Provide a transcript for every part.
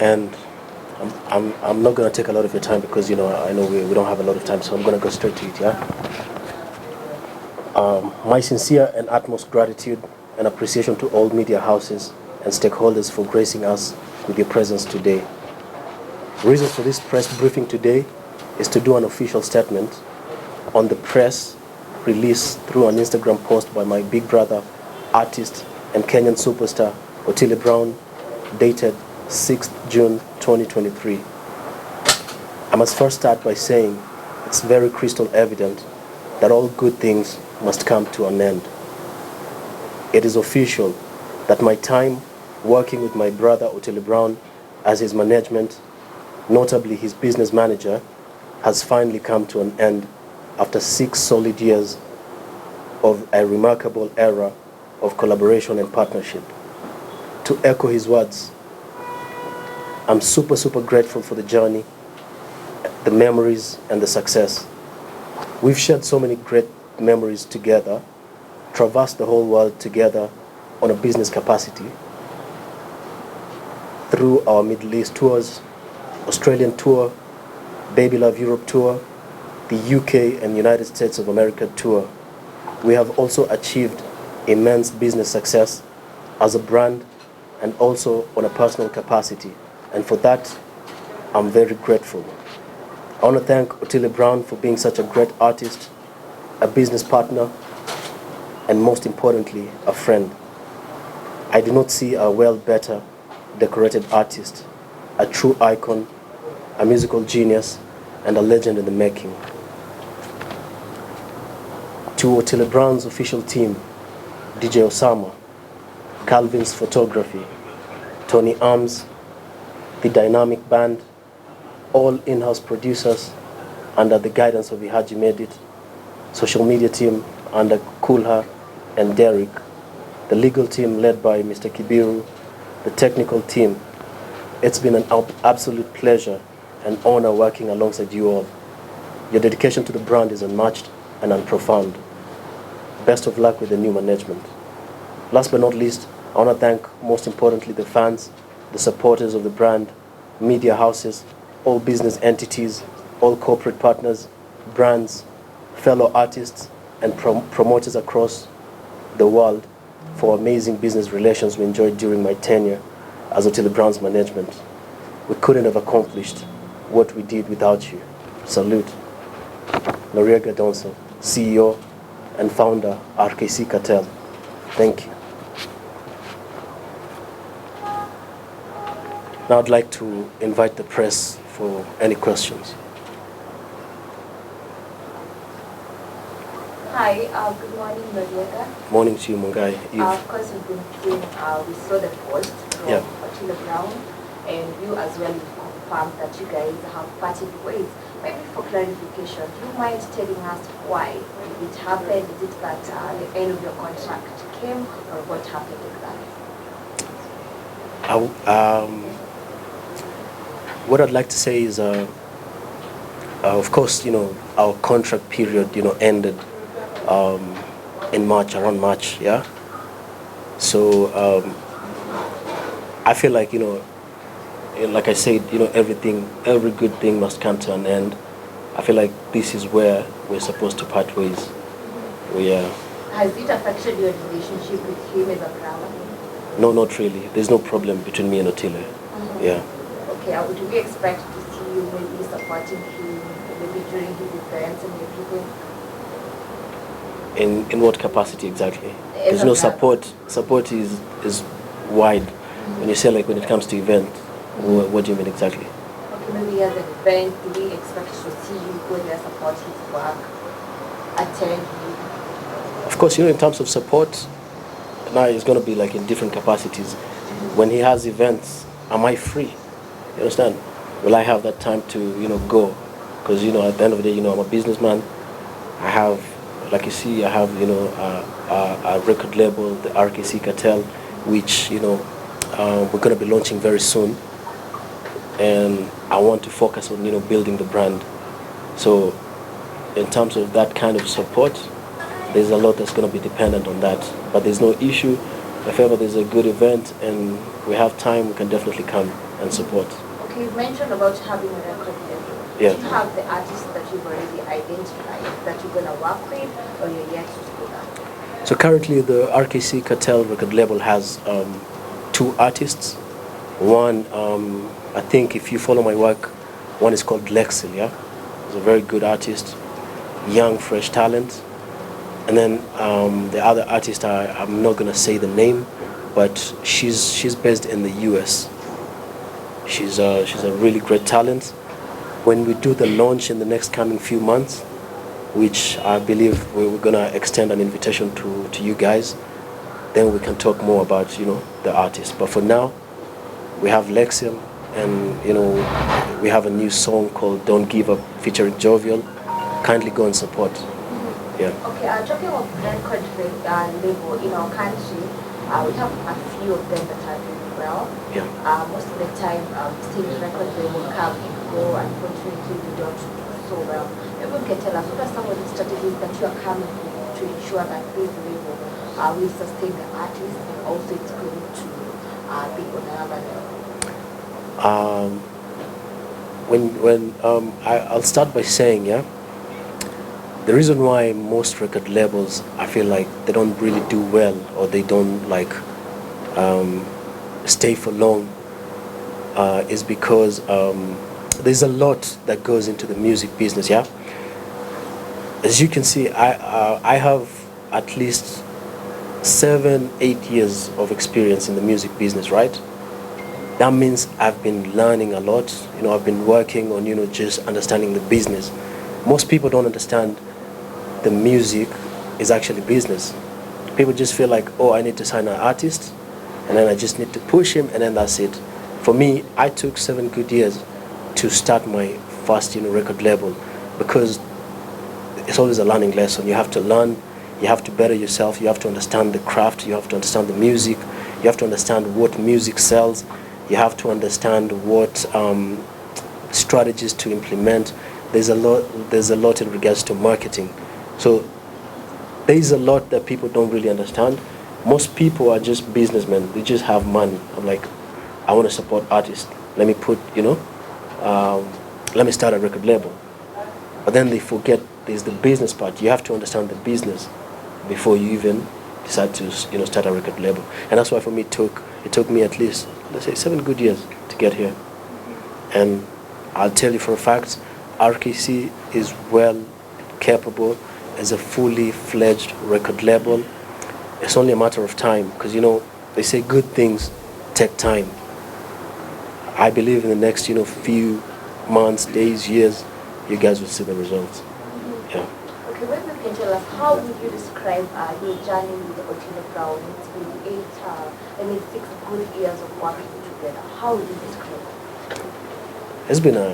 And I'm not going to take a lot of your time because, I know we don't have a lot of time, so I'm going to go straight to it, yeah? My sincere and utmost gratitude and appreciation to all media houses and stakeholders for gracing us with your presence today. The reason for this press briefing today is to do an official statement on the press release through an Instagram post by my big brother, artist, and Kenyan superstar, Otile Brown, dated 6th June 2023. I must first start by saying it's very crystal evident that all good things must come to an end. It is official that my time working with my brother Otile Brown as his management, notably his business manager, has finally come to an end after 6 solid years of a remarkable era of collaboration and partnership. To echo his words, I'm super grateful for the journey, the memories, and the success. We've shared so many great memories together, traversed the whole world together on a business capacity, through our Middle East tours, Australian tour, Baby Love Europe tour, the UK and United States of America tour. We have also achieved immense business success as a brand and also on a personal capacity. And for that, I'm very grateful. I want to thank Otile Brown for being such a great artist, a business partner, and most importantly, a friend. I do not see a better decorated artist, a true icon, a musical genius, and a legend in the making. To Otile Brown's official team, DJ Osama, Calvin's Photography, Tony Arms, the Dynamic Band, all in-house producers under the guidance of Ihaji Medit, social media team under Kulha and Derek, the legal team led by Mr. Kibiru, the technical team. It's been an absolute pleasure and honor working alongside you all. Your dedication to the brand is unmatched and unprofound. Best of luck with the new management. Last but not least, I want to thank, most importantly, the fans, the supporters of the brand, media houses, all business entities, all corporate partners, brands, fellow artists, and promoters across the world for amazing business relations we enjoyed during my tenure as Otile Brown's management. We couldn't have accomplished what we did without you. Salute. Noriega Donself, CEO and founder, RKC Cartel. Thank you. Now I'd like to invite the press for any questions. Hi, good morning, Noriega. Morning to you, Mungai. Of course, we've been seeing, we saw the post from Otile Brown, and you as well confirmed that you guys have parted ways. Maybe for clarification, do you mind telling us why it happened? Is it that the end of your contract came, or what happened exactly? What I'd like to say is, of course, our contract period, ended in March, around March, yeah? So I feel like, like I said, every good thing must come to an end. I feel like this is where we're supposed to part ways. Has it affected your relationship with him as a brother? No, not really. There's no problem between me and Otile. Mm-hmm. Yeah. Okay, would we expect to see you maybe supporting him, maybe during his events and everything? In what capacity exactly? There's no support. Support is wide. Mm-hmm. When you say when it comes to events, what do you mean exactly? Okay, maybe as an event, do we expect to see you go there, support his work, attend him? Of course, in terms of support, now it's going to be in different capacities. Mm-hmm. When he has events, am I free? You understand? Will I have that time to, go? Because, at the end of the day, I'm a businessman. I have, like you see, I have, a record label, the RKC Cartel, which, we're going to be launching very soon. And I want to focus on, building the brand. So in terms of that kind of support, there's a lot that's going to be dependent on that. But there's no issue if ever there's a good event and we have time, we can definitely come and support. Okay, you mentioned about having a record label. Yeah. Do you have the artists that you've already identified that you're going to work with, or you're yet to do that? So currently the RKC Cartel record label has 2 artists. One, I think if you follow my work, one is called Lexil, yeah? He's a very good artist, young, fresh talent. And then the other artist, I'm not gonna say the name, but she's based in the US. She's a really great talent. When we do the launch in the next coming few months, which I believe we're gonna extend an invitation to you guys, then we can talk more about the artist. But for now, we have Lexil, and we have a new song called "Don't Give Up" featuring Jovial. Kindly go and support. Yeah. Okay, talking of record label in our country, we have a few of them that are doing well. Yeah. Most of the time, stage record label come and go. Unfortunately, they don't do so well. Maybe you can tell us what are some of the strategies that you are coming with to ensure that this label will sustain the artist and also it's going to be on another level. I'll start by saying, yeah, the reason why most record labels, I feel like they don't really do well, or they don't stay for long, is because there's a lot that goes into the music business. Yeah, as you can see, I have at least 7-8 years of experience in the music business, right? That means I've been learning a lot. I've been working on just understanding the business. Most people don't understand the music is actually business. People just feel like, oh, I need to sign an artist, and then I just need to push him, and then that's it. For me, I took 7 good years to start my first record label, because it's always a learning lesson. You have to learn, you have to better yourself, you have to understand the craft, you have to understand the music, you have to understand what music sells, you have to understand what strategies to implement. There's a lot in regards to marketing. So there's a lot that people don't really understand. Most people are just businessmen. They just have money. I'm like, I want to support artists. Let me let me start a record label. But then they forget there's the business part. You have to understand the business before you even decide to start a record label. And that's why for me it took me at least, let's say, 7 good years to get here. And I'll tell you for a fact, RKC is well capable as a fully fledged record label. It's only a matter of time, because they say good things take time. I believe in the next few months, days, years, you guys will see the results. Yeah. Okay, maybe you can tell us, how would you describe your journey with Otile Brown? It's been 6 good years of working together. How would you describe it?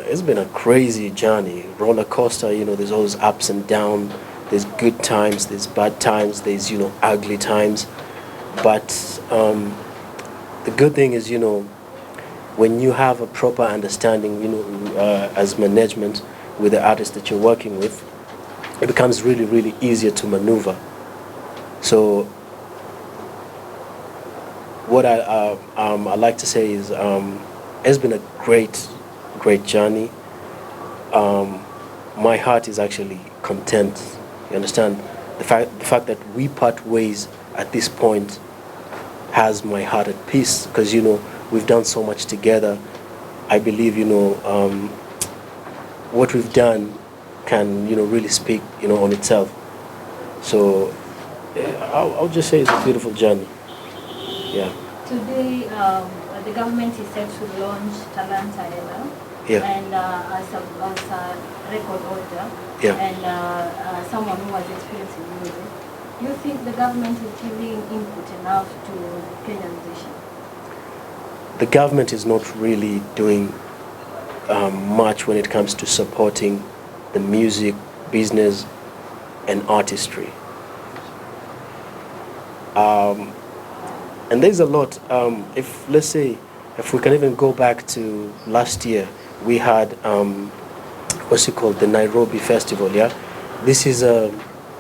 It's been a crazy journey, roller coaster. There's always ups and downs. There's good times, there's bad times, there's ugly times. But the good thing is when you have a proper understanding as management with the artist that you're working with, it becomes really, really easier to maneuver. So what I like to say is it's been a great journey. My heart is actually content. You understand? The fact that we part ways at this point has my heart at peace, because we've done so much together. I believe what we've done can really speak on itself. So I'll just say it's a beautiful journey. Yeah. Today, the government is set to launch Talanta Ella. Yeah. And as a record holder, yeah. And someone who has experience in music, do you think the government is giving input enough to Kenyan musicians? The government is not really doing much when it comes to supporting the music business and artistry. And there's a lot. If we can even go back to last year, we had the Nairobi Festival. Yeah, this is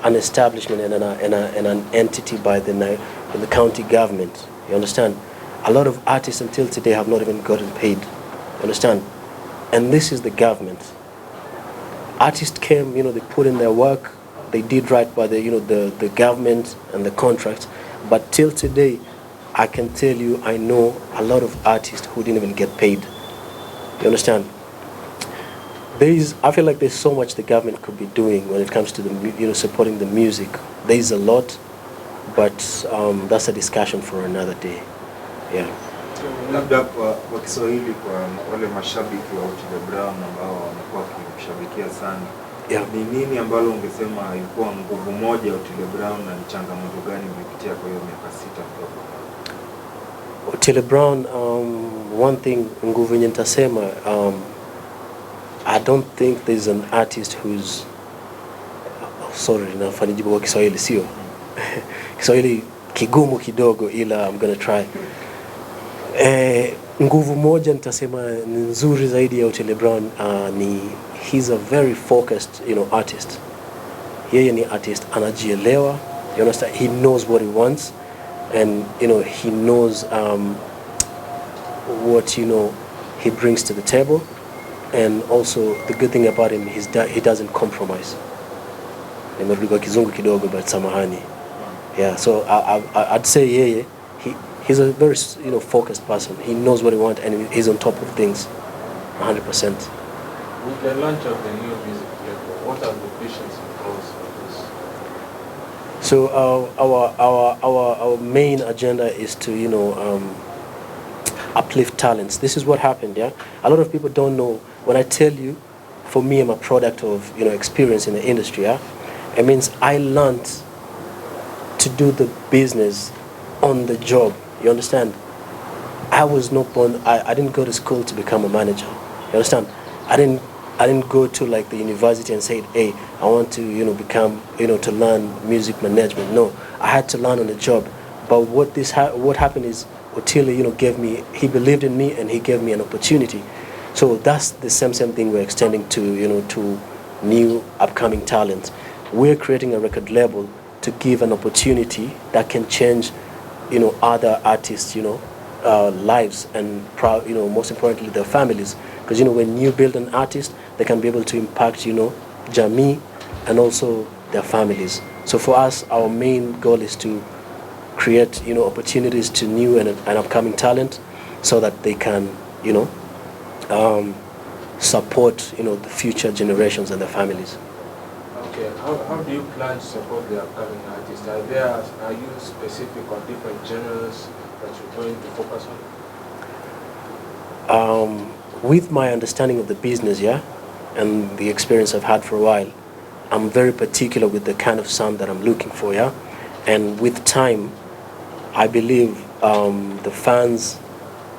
an establishment and an entity by the county government. You understand? A lot of artists until today have not even gotten paid. You understand? And this is the government. Artists came, they put in their work, they did right by the government and the contracts, but till today, I can tell you, I know a lot of artists who didn't even get paid. You understand? I feel like there's so much the government could be doing when it comes to supporting the music. There is a lot, but that's a discussion for another day. Yeah. Labda kwa Kiswahili kwa wale mashabiki wa Otile Brown ambao wamekuwa wakimshabikia sana. Yeah. Ni nini ambalo ungesema ilikuwa nguvu moja Otile Brown na ni changamoto gani mlipitia kwa hiyo miaka 6 mtoka? Otile Brown, one thing nguvu yenye nitasema, I don't think there's an artist who's sorry, nafanya jibu kwa Kiswahili sio. Kiswahili kigumu kidogo ila I'm gonna try. Nguvu moja nitasema ni nzuri zaidi ya Otile Brown, he's a very focused, artist. Yeye ni artist anajielewa, you understand, he knows what he wants, and he knows what he brings to the table, and also the good thing about him is that he doesn't compromise. Nimerudia kizungu kidogo but samahani. Yeah, so I'd say yeye he's a very focused person. He knows what he wants and he's on top of things 100%. With the launch of the new music label, what are the visions and goals for this? So our main agenda is to uplift talents. This is what happened. Yeah, a lot of people don't know. When I tell you, for me, I'm a product of experience in the industry. Yeah, it means I learned to do the business on the job. You understand? I was not born. I didn't go to school to become a manager. You understand? I didn't go to like the university and say, hey, I want to become to learn music management. No, I had to learn on the job. But what happened is Otile he believed in me and he gave me an opportunity. So that's the same thing we're extending to to new upcoming talent. We're creating a record label to give an opportunity that can change other artists lives and most importantly their families, because when you build an artist, they can be able to impact jamii and also their families. So for us, our main goal is to create opportunities to new and upcoming talent so that they can support the future generations and their families. Okay, how do you plan to support the upcoming artists? Are you specific on different genres that you're going to focus on? With my understanding of the business, and the experience I've had for a while, I'm very particular with the kind of sound that I'm looking for, and with time, I believe the fans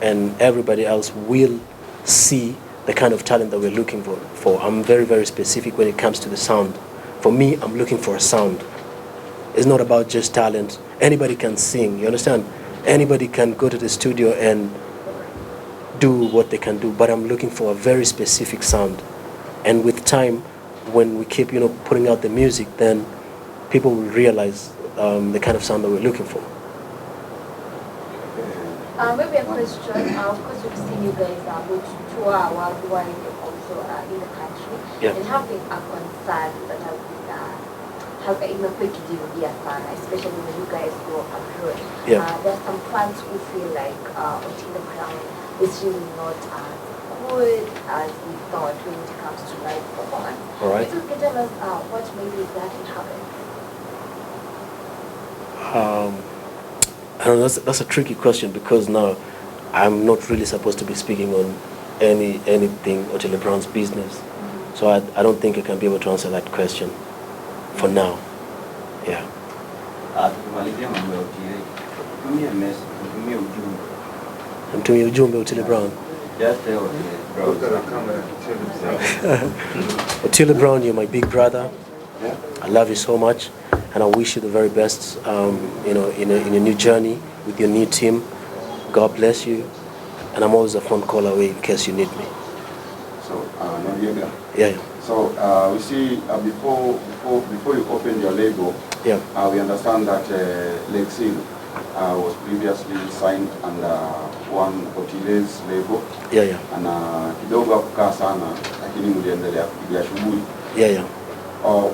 and everybody else will see the kind of talent that we're looking for. I'm very, very specific when it comes to the sound. For me, I'm looking for a sound. It's not about just talent. Anybody can sing, you understand? Anybody can go to the studio and do what they can do, but I'm looking for a very specific sound. And with time, when we keep putting out the music, then people will realize the kind of sound that we're looking for. Maybe a question. Of course, we've seen you guys go to tour worldwide and also in the country. Yeah. And having a concern that has been imekijirudia sana, especially when you guys go abroad. Yeah. There's some fans who feel like Otile Brown is really not as good as we thought when it comes to live performance. All right. So can you tell us what maybe exactly happened? I don't know, that's a tricky question because now I'm not really supposed to be speaking on anything Otile Brown's business. So I don't think I can be able to answer that question for now. Yeah. Mtumie ujumbe Otile Brown. Otile Brown, you're my big brother. I love you so much, and I wish you the very best. In a new journey with your new team. God bless you, and I'm always a phone call away in case you need me. So, Noriega. Yeah. So we see before you opened your label, Yeah. We understand that Lexil was previously signed under one Otile's label. Yeah, yeah. And kidogo hakukaa sana, lakini mliendelea kupiga shughuli. Yeah, yeah.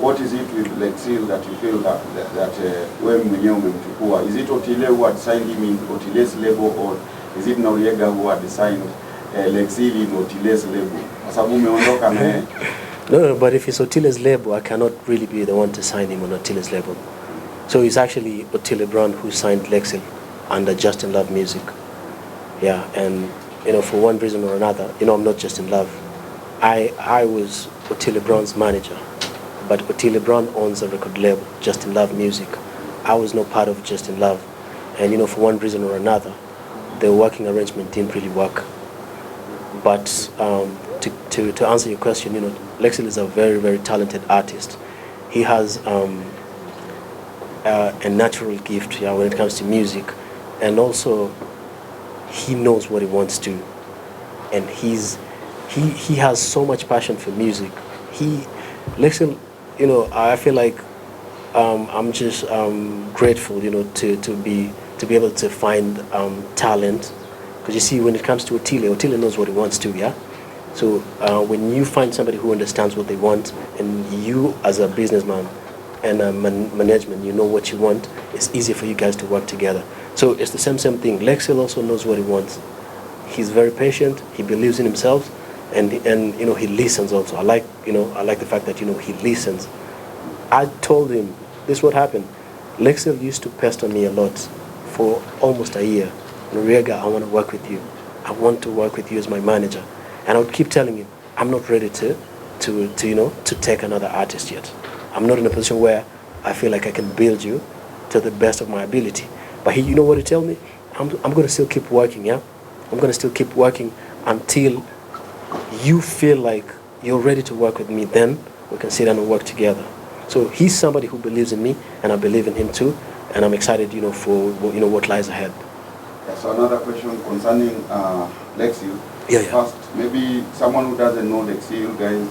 What is it with Lexil that you feel that wewe mwenyewe umemchukua? Is it Otile who had signed him in Otile's label, or is it Noriega who had signed Lexil in Otile's label? Kwa sababu umeondoka na yeye. No, but if it's Otile's label, I cannot really be the one to sign him on Otile's label. So it's actually Otile Brown who signed Lexil under Just in Love Music. Yeah, and for one reason or another, I'm not just in love. I was Otile Brown's manager, but Otile Brown owns a record label, Just in Love Music. I was no part of Just in Love, and for one reason or another, the working arrangement didn't really work. But to answer your question, Lexil is a very, very talented artist. He has a natural gift, when it comes to music, and also he knows what he wants to, and he has so much passion for music. Lexil, I feel like I'm just grateful, to be able to find talent, because you see, when it comes to Otile knows what he wants to, yeah. So when you find somebody who understands what they want, and you as a businessman and a management, you know what you want, it's easier for you guys to work together. So it's the same thing. Lexil also knows what he wants. He's very patient. He believes in himself, and he listens also. I like the fact that he listens. I told him this is what happened. Lexil used to pester me a lot for almost a year. Noriega, I want to work with you. I want to work with you as my manager. And I would keep telling him, I'm not ready to take another artist yet. I'm not in a position where I feel like I can build you to the best of my ability. But he, what he tell me? I'm going to still keep working, yeah? I'm going to still keep working until you feel like you're ready to work with me. Then we can sit down and work together. So he's somebody who believes in me, and I believe in him too. And I'm excited, for what lies ahead. Yeah, so another question concerning Lexil. Yeah. First, maybe someone who doesn't know Lexil, guys,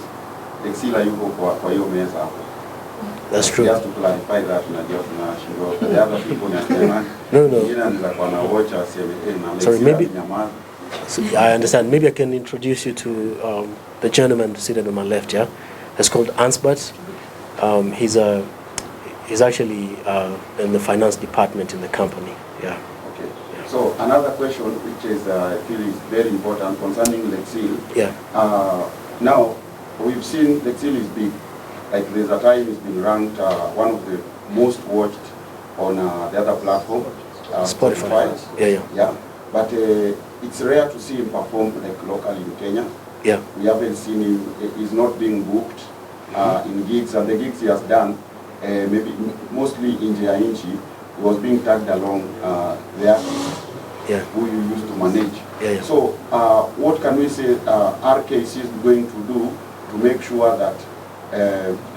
Lexil hayuko kwa hiyo meza hapo. That's true. Just to clarify that, the other people no. Sorry, maybe. So I understand. Maybe I can introduce you to the gentleman seated on my left. Yeah, it's called Ansbert. He's actually in the finance department in the company. Yeah. Okay. Yeah. So another question, which is I feel is very important concerning Lexil. Yeah. Now we've seen Lexil is big. Like there's a time it's been ranked one of the most watched on the other platform, Spotify. Yeah. But it's rare to see him perform like locally in Kenya. Yeah. We haven't seen him. He's not being booked in gigs, and the gigs he has done, maybe mostly in Inchi, he was being tagged along there. Yeah. Who you used to manage. Yeah. So what can we say RKC is going to do to make sure that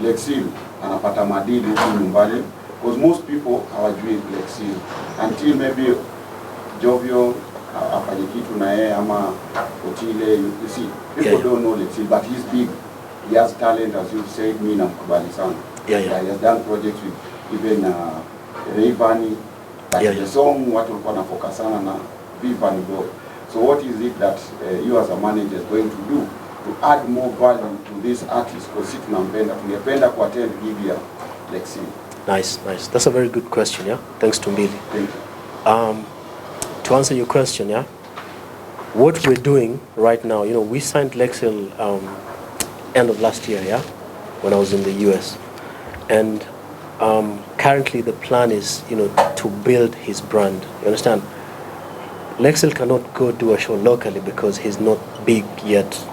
Lexil anapata madili huku nyumbani, because most people hawajui Lexil until maybe Jovio afanye kitu na yeye ama Otile. You see, people don't know Lexil, but he's big. He has talent, as you said. Mimi namkubali sana. Yeah. He has done projects with even Rayvanny. But the song watu walikuwa na focus sana na Vivian Boy. So what is it that you as a manager is going to do to add more value to this artist? Because si tungependa kuattend gig ya Lexil. Nice. That's a very good question, yeah? Thanks to Mbili. Thank you. To answer your question, yeah? What we're doing right now, we signed Lexil end of last year, yeah? When I was in the US. And currently the plan is, to build his brand. You understand? Lexil cannot go do a show locally because he's not big yet.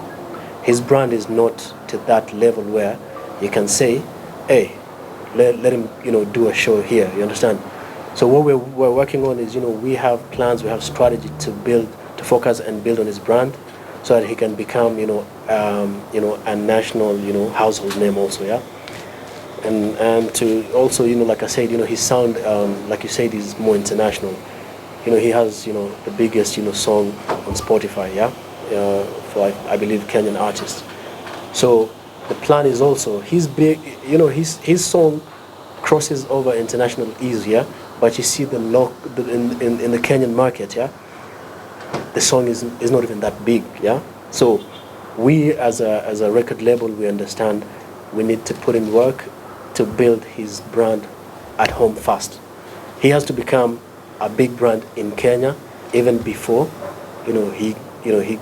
His brand is not to that level where you can say, hey, let him, do a show here. You understand? So what we're working on is, we have plans, we have strategy to focus and build on his brand, so that he can become, a national, household name also, yeah. And to also, like I said, his sound, like you said, is more international. He has, the biggest, song on Spotify, yeah, for I believe Kenyan artists. So the plan is also his big, his song crosses over international ease, yeah. But you see in the Kenyan market, yeah, the song is not even that big, yeah. So we as a record label, we understand we need to put in work to build his brand at home first. He has to become a big brand in Kenya even before he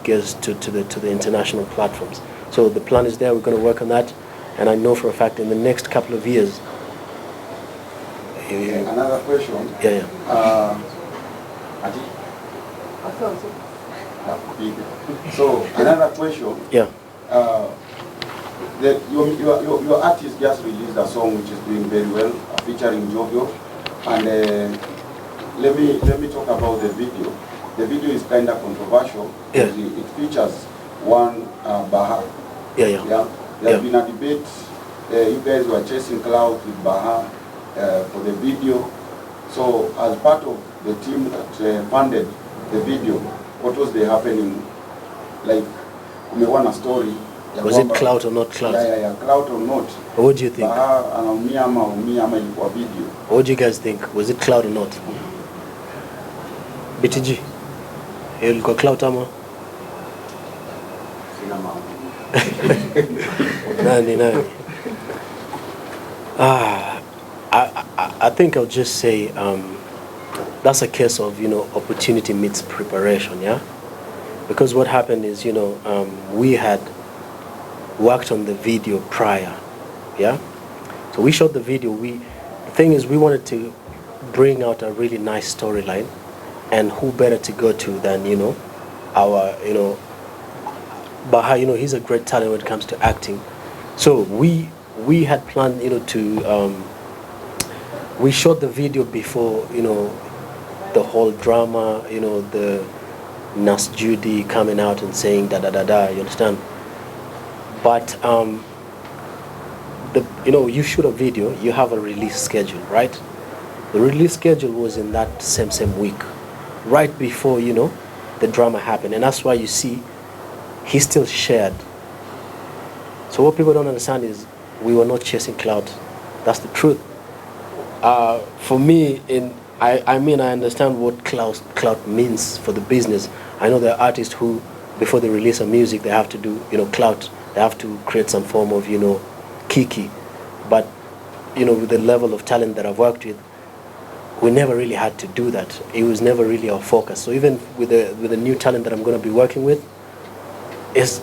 gets to the international platforms. So the plan is there. We're going to work on that, and I know for a fact in the next couple of years. Another question. Yeah. So another question. Yeah. Your artist just released a song which is doing very well, featuring Jovio, and let me talk about the video. The video is kind of controversial. Yeah. It features one Baha. Yeah. There's been a debate. You guys were chasing clout with Baha for the video. So as part of the team that funded the video, what was the happening? Like, we want a story. Was it clout or not clout? Yeah, clout or not. What do you think? Video. What do you guys think? Was it clout or not? BTG. Ilikuwa clout ama? Nani. I think I'll just say that's a case of opportunity meets preparation, yeah. Because what happened is we had worked on the video prior, yeah. So we shot the video. The thing is, we wanted to bring out a really nice storyline, and who better to go to than our Baha. He's a great talent when it comes to acting. So we had planned to we shot the video before the whole drama, the Nas Judy coming out and saying da. You understand? But you shoot a video, you have a release schedule, right? The release schedule was in that same week, right before the drama happened, and that's why you see he still shared. So what people don't understand is we were not chasing clout. That's the truth. For me, I understand what clout means for the business. I know there are artists who, before they release a music, they have to do clout. They have to create some form of kiki. But with the level of talent that I've worked with, we never really had to do that. It was never really our focus. So even with the new talent that I'm going to be working with, it's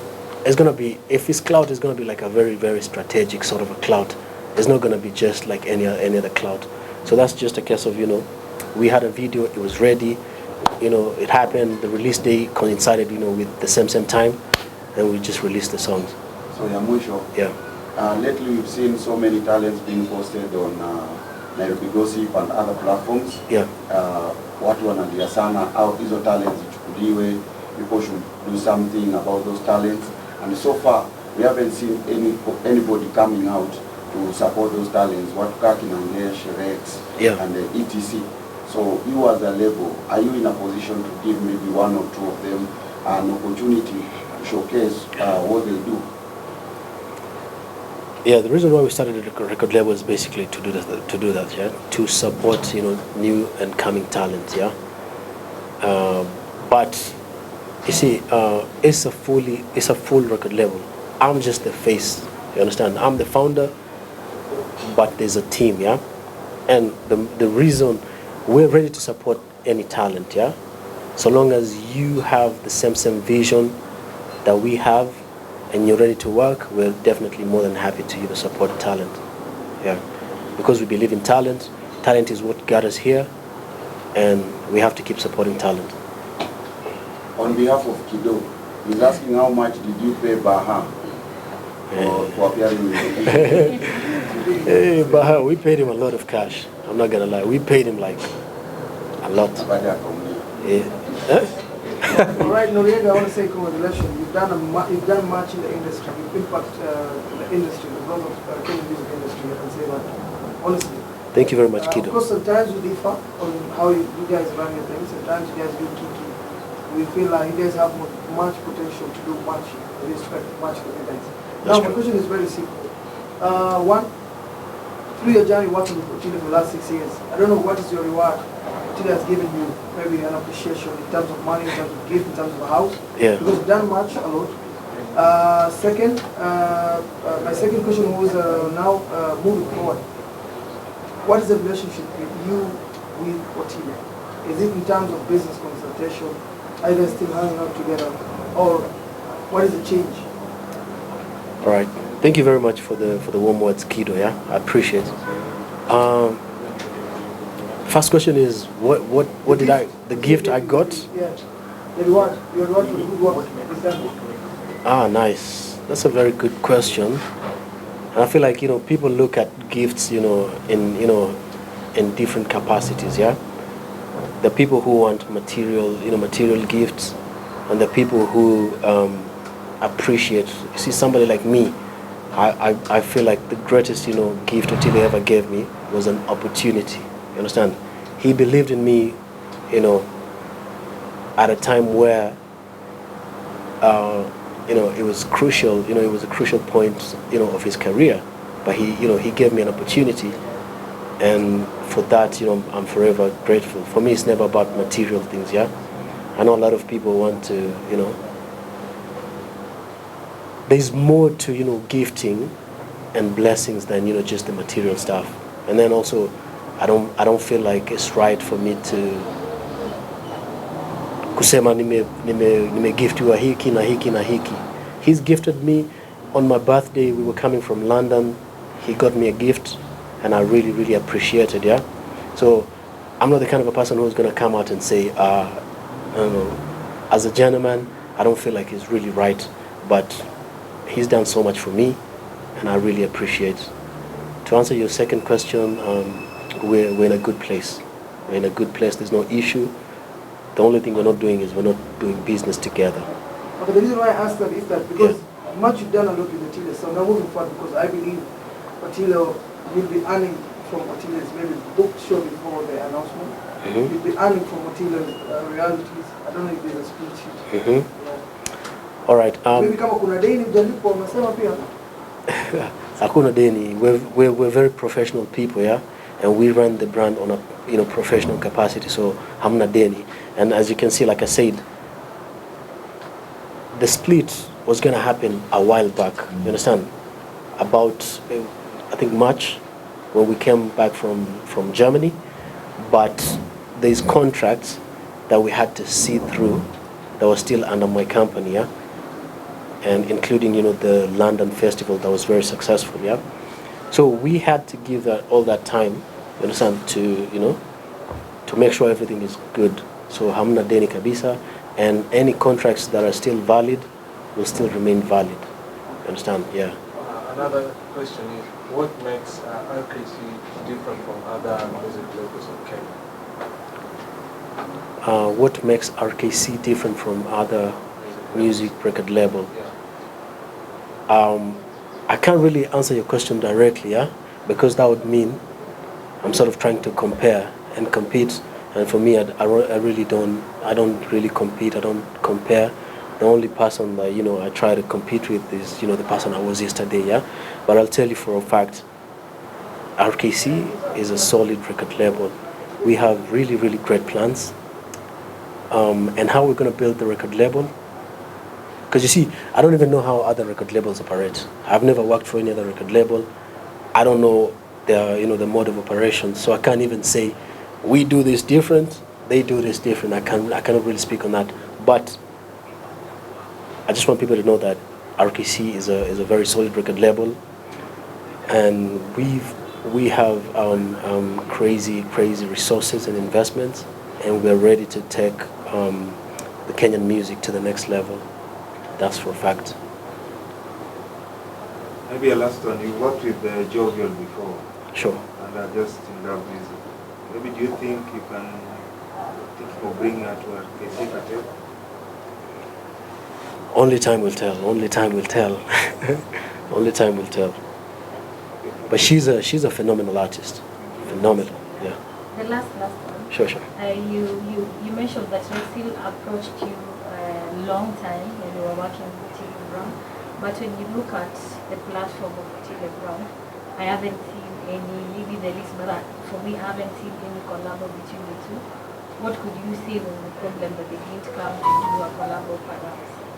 going to be, if it's clout, it's going to be like a very, very strategic sort of a clout. It's not going to be just like any other clout. So that's just a case of we had a video, it was ready, it happened, the release day coincided with the same time, and we just released the songs. So Yamusho, lately we've seen so many talents being posted on Nairobi Gossip and other platforms. Yeah. Watu wanalia sana au hizo talents zichukuliwe, people should do something about those talents, and so far we haven't seen anybody coming out to support those talents. Watu kaki na Ngesh, Rex, and etc. So you as a label, are you in a position to give maybe one or two of them an opportunity to showcase what they do? Yeah, the reason why we started the record label is basically to do that, yeah, to support new and coming talent, yeah. But you see, it's a full record label. I'm just the face. You understand? I'm the founder, but there's a team, yeah. And the reason we're ready to support any talent, yeah, so long as you have the same vision that we have, and you're ready to work, we're definitely more than happy to support talent, yeah, because we believe in talent. Talent is what got us here, and we have to keep supporting talent. On behalf of Kido, he's asking how much did you pay Baha for appearing with you? Hey, Baha, we paid him a lot of cash. I'm not gonna lie, we paid him like a lot. Yeah. All right, Noriega, I want to say congratulations. You've done much in the industry. You've impacted the industry, the growth of Kenyan music industry. I can say that honestly. Thank you very much, Kido. Of course, sometimes we differ on how you guys run your things. Sometimes you guys do kiki. We feel like you guys have much potential to do much in this track, much in the events. Now, my question is very simple. One, through your journey working with Otile for the last 6 years, I don't know what is your reward Otile has given you, maybe an appreciation in terms of money, in terms of gift, in terms of a house. Yeah. Because you've done much, a lot. Second, my second question was now moving forward. What is the relationship with you with Otile? Is it in terms of business consultation? Are you guys still hanging out together? Or what is the change? All right. Thank you very much for the warm words, Kido. Yeah, I appreciate it. First question is what did the gift I got? Yeah. The reward. Your reward for the good work is done. Ah, nice. That's a very good question. And I feel like people look at gifts in different capacities. Yeah. The people who want material gifts, and the people who appreciate. You see, somebody like me, I feel like the greatest gift Otile ever gave me was an opportunity. You understand? He believed in me, at a time where it was crucial. It was a crucial point of his career, but he gave me an opportunity, and for that I'm forever grateful. For me, it's never about material things. Yeah, I know a lot of people want to there's more to gifting and blessings than just the material stuff. And then also I don't feel like it's right for me to kusema nime giftiwa hiki na hiki na hiki. He's gifted me on my birthday. We were coming from London. He got me a gift and I really, really appreciate it. Yeah. So I'm not the kind of a person who's gonna come out and say I don't know, as a gentleman, I don't feel like it's really right, but he's done so much for me, and I really appreciate it. To answer your second question, we're in a good place. We're in a good place. There's no issue. The only thing we're not doing is we're not doing business together. Okay, the reason why I asked that is that because much you've done a lot with Otile, so now moving forward, because I believe Otile will be earning from Otile's maybe book show before the announcement. You'll be earning from Otile's realities. I don't know if there's a split sheet. All right. Maybe kama kuna deni mjalipwa unasema pia. Hakuna deni. We're very professional people, yeah, and we run the brand on a professional capacity. So hamna deni, and as you can see, like I said, the split was gonna happen a while back. You understand? About I think March, when we came back from Germany, but there's contracts that we had to see through that was still under my company, yeah. And including the London festival that was very successful, yeah. So we had to give all that time, you understand, to to make sure everything is good. So hamna deni kabisa, and any contracts that are still valid will still remain valid. You understand? Yeah. Another question is, what makes RKC different from other music labels in Kenya? What makes RKC different from other music record label? I can't really answer your question directly, yeah, because that would mean I'm sort of trying to compare and compete, and for me, I really don't. I don't really compete. I don't compare. The only person that I try to compete with is the person I was yesterday, yeah. But I'll tell you for a fact, RKC is a solid record label. We have really, really great plans. And how we're going to build the record label. Because you see, I don't even know how other record labels operate. I've never worked for any other record label. I don't know the mode of operation, so I can't even say we do this different, they do this different. I cannot really speak on that. But I just want people to know that RKC is a very solid record label, and we have crazy resources and investments, and we're ready to take the Kenyan music to the next level. That's for a fact. Maybe a last one. You worked with Jovial before. Sure. And I just love music. Maybe do you think you can think of bringing her to RKC Cartel? Only time will tell. Only time will tell. Only time will tell. But she's a phenomenal artist. Phenomenal. Yeah. The last one. Sure. You mentioned that Otile approached you a long time when you were working with Otile Brown. But when you look at the platform of Otile Brown, I haven't seen any, maybe there is, but for me, I haven't seen any collab between the two. What could you say was the problem that they didn't come to do a collab perhaps?